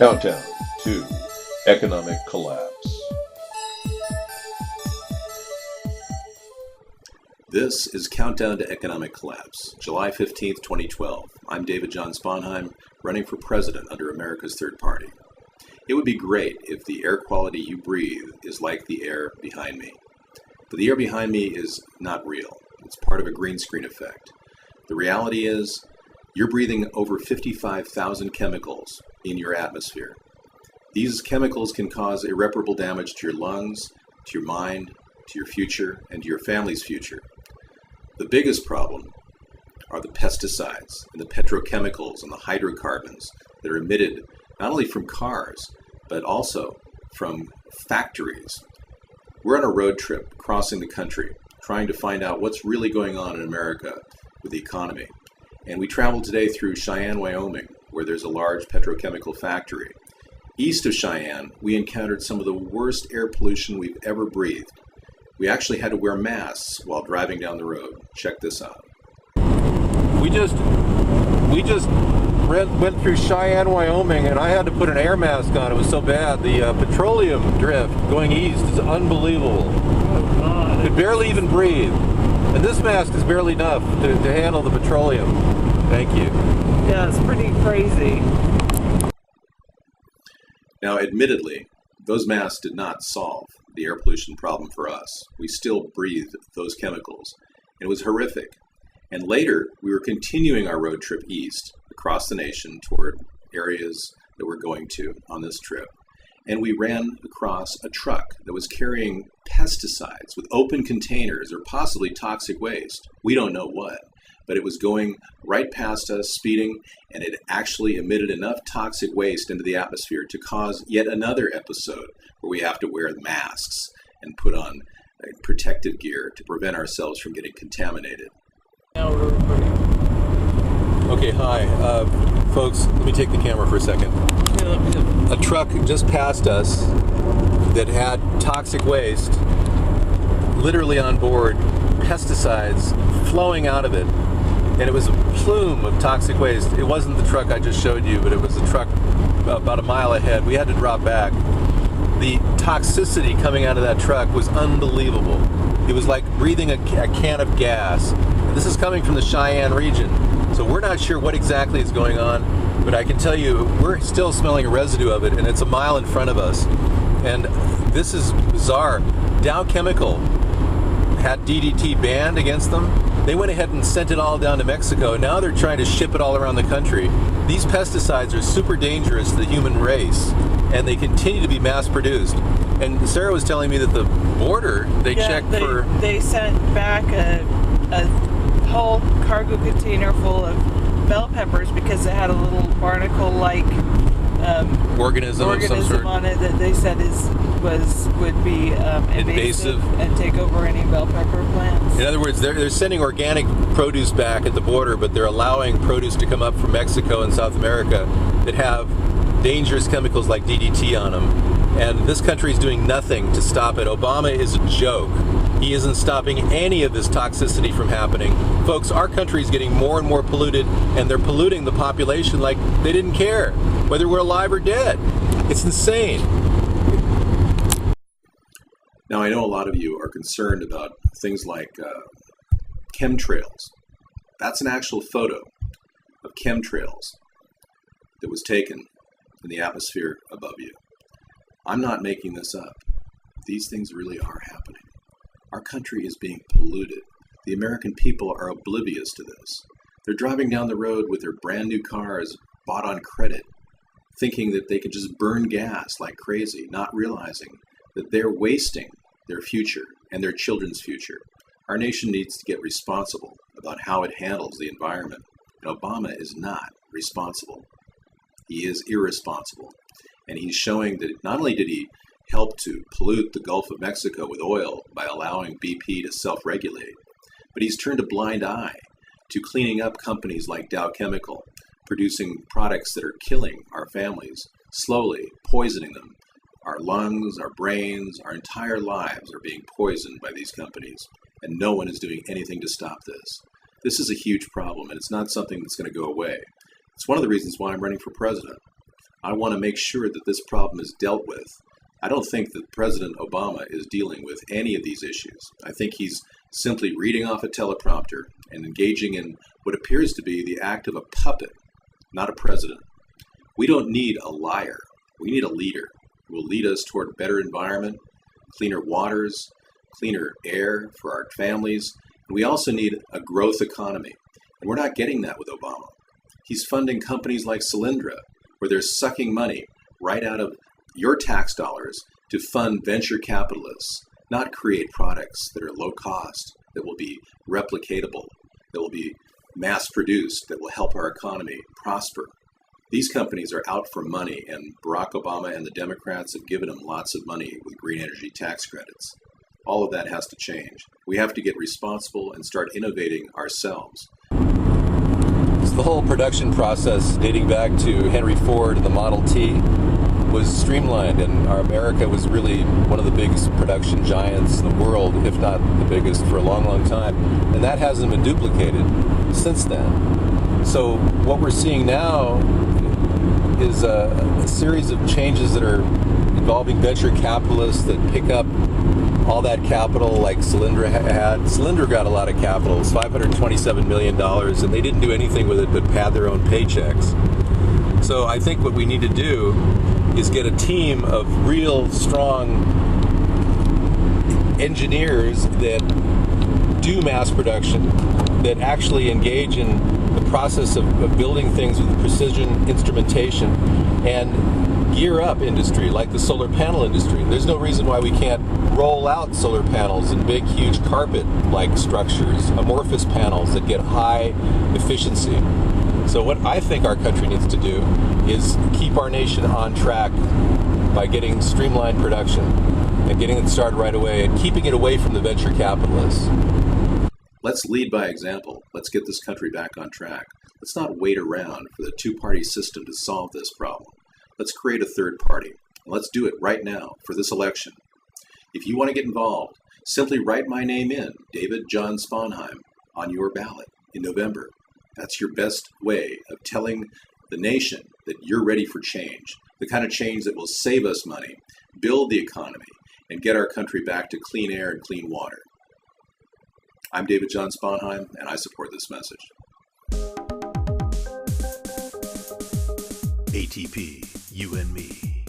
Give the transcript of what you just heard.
Countdown to economic collapse. This is Countdown to Economic Collapse, July 15th, 2012. I'm David John Sponheim, running for president under America's Third Party. It would be great if the air quality you breathe is like the air behind me. But the air behind me is not real. It's part of a green screen effect. The reality is, you're breathing over 55,000 chemicals in your atmosphere. These chemicals can cause irreparable damage to your lungs, to your mind, to your future, and to your family's future. The biggest problem are the pesticides and the petrochemicals and the hydrocarbons that are emitted not only from cars, but also from factories. We're on a road trip crossing the country, trying to find out what's really going on in America with the economy. And we traveled today through Cheyenne, Wyoming, where there's a large petrochemical factory. East of Cheyenne, we encountered some of the worst air pollution we've ever breathed. We actually had to wear masks while driving down the road. Check this out. We just went through Cheyenne, Wyoming, and I had to put an air mask on. It was so bad. The petroleum drift going east is unbelievable. Oh, God. Could barely even breathe. And this mask is barely enough to handle the petroleum. Thank you. Yeah, it's pretty crazy. Now, admittedly, those masks did not solve the air pollution problem for us. We still breathed those chemicals. It was horrific. And later, we were continuing our road trip east across the nation toward areas that we're going to on this trip. And we ran across a truck that was carrying pesticides with open containers or possibly toxic waste. We don't know what, but it was going right past us, speeding, and it actually emitted enough toxic waste into the atmosphere to cause yet another episode where we have to wear masks and put on protective gear to prevent ourselves from getting contaminated. Now we're recording. Okay, hi. Folks, let me take the camera for a second. A truck just passed us that had toxic waste literally on board, pesticides flowing out of it, and it was a plume of toxic waste. It wasn't the truck I just showed you, but it was a truck about a mile ahead. We had to drop back. The toxicity coming out of that truck was unbelievable. It was like breathing a can of gas. And this is coming from the Cheyenne region, so we're not sure what exactly is going on, but I can tell you we're still smelling a residue of it, and it's a mile in front of us. And this is bizarre. Dow Chemical had DDT banned against them. They went ahead and sent it all down to Mexico. Now they're trying to ship it all around the country. These pesticides are super dangerous to the human race, and they continue to be mass produced. And Sarah was telling me that the border, they sent back a whole cargo container full of bell peppers because it had a little barnacle-like organism of some sort on it that they said would be invasive and take over any bell pepper plants. In other words, they're sending organic produce back at the border, but they're allowing produce to come up from Mexico and South America that have dangerous chemicals like DDT on them. And this country is doing nothing to stop it. Obama is a joke. He isn't stopping any of this toxicity from happening. Folks, our country is getting more and more polluted, and they're polluting the population like they didn't care whether we're alive or dead. It's insane. Now, I know a lot of you are concerned about things like chemtrails. That's an actual photo of chemtrails that was taken in the atmosphere above you. I'm not making this up. These things really are happening. Our country is being polluted. The American people are oblivious to this. They're driving down the road with their brand new cars bought on credit, thinking that they could just burn gas like crazy, not realizing that they're wasting their future and their children's future. Our nation needs to get responsible about how it handles the environment. And Obama is not responsible. He is irresponsible. And he's showing that not only did he help to pollute the Gulf of Mexico with oil by allowing BP to self-regulate, but he's turned a blind eye to cleaning up companies like Dow Chemical, producing products that are killing our families, slowly poisoning them. Our lungs, our brains, our entire lives are being poisoned by these companies, and no one is doing anything to stop this. This is a huge problem, and it's not something that's going to go away. It's one of the reasons why I'm running for president. I want to make sure that this problem is dealt with. I don't think that President Obama is dealing with any of these issues. I think he's simply reading off a teleprompter and engaging in what appears to be the act of a puppet, not a president. We don't need a liar. We need a leader who will lead us toward a better environment, cleaner waters, cleaner air for our families. And we also need a growth economy. And we're not getting that with Obama. He's funding companies like Solyndra, where they're sucking money right out of your tax dollars to fund venture capitalists, not create products that are low cost, that will be replicatable, that will be mass produced, that will help our economy prosper. These companies are out for money, and Barack Obama and the Democrats have given them lots of money with green energy tax credits. All of that has to change. We have to get responsible and start innovating ourselves. So the whole production process dating back to Henry Ford and the Model T was streamlined, and our America was really one of the biggest production giants in the world, if not the biggest, for a long, long time. And that hasn't been duplicated since then. So what we're seeing now is a series of changes that are involving venture capitalists that pick up all that capital like Solyndra had. Solyndra got a lot of capital. It was $527 million, and they didn't do anything with it but pad their own paychecks. So I think what we need to do is get a team of real strong engineers that do mass production, that actually engage in the process of building things with precision instrumentation, and gear up industry like the solar panel industry. There's no reason why we can't roll out solar panels in big, huge carpet-like structures, amorphous panels that get high efficiency. So what I think our country needs to do is keep our nation on track by getting streamlined production and getting it started right away and keeping it away from the venture capitalists. Let's lead by example. Let's get this country back on track. Let's not wait around for the two-party system to solve this problem. Let's create a third party. And let's do it right now for this election. If you want to get involved, simply write my name in, David John Sponheim, on your ballot in November. That's your best way of telling the nation that you're ready for change, the kind of change that will save us money, build the economy, and get our country back to clean air and clean water. I'm David John Sponheim, and I support this message. ATP, you and me.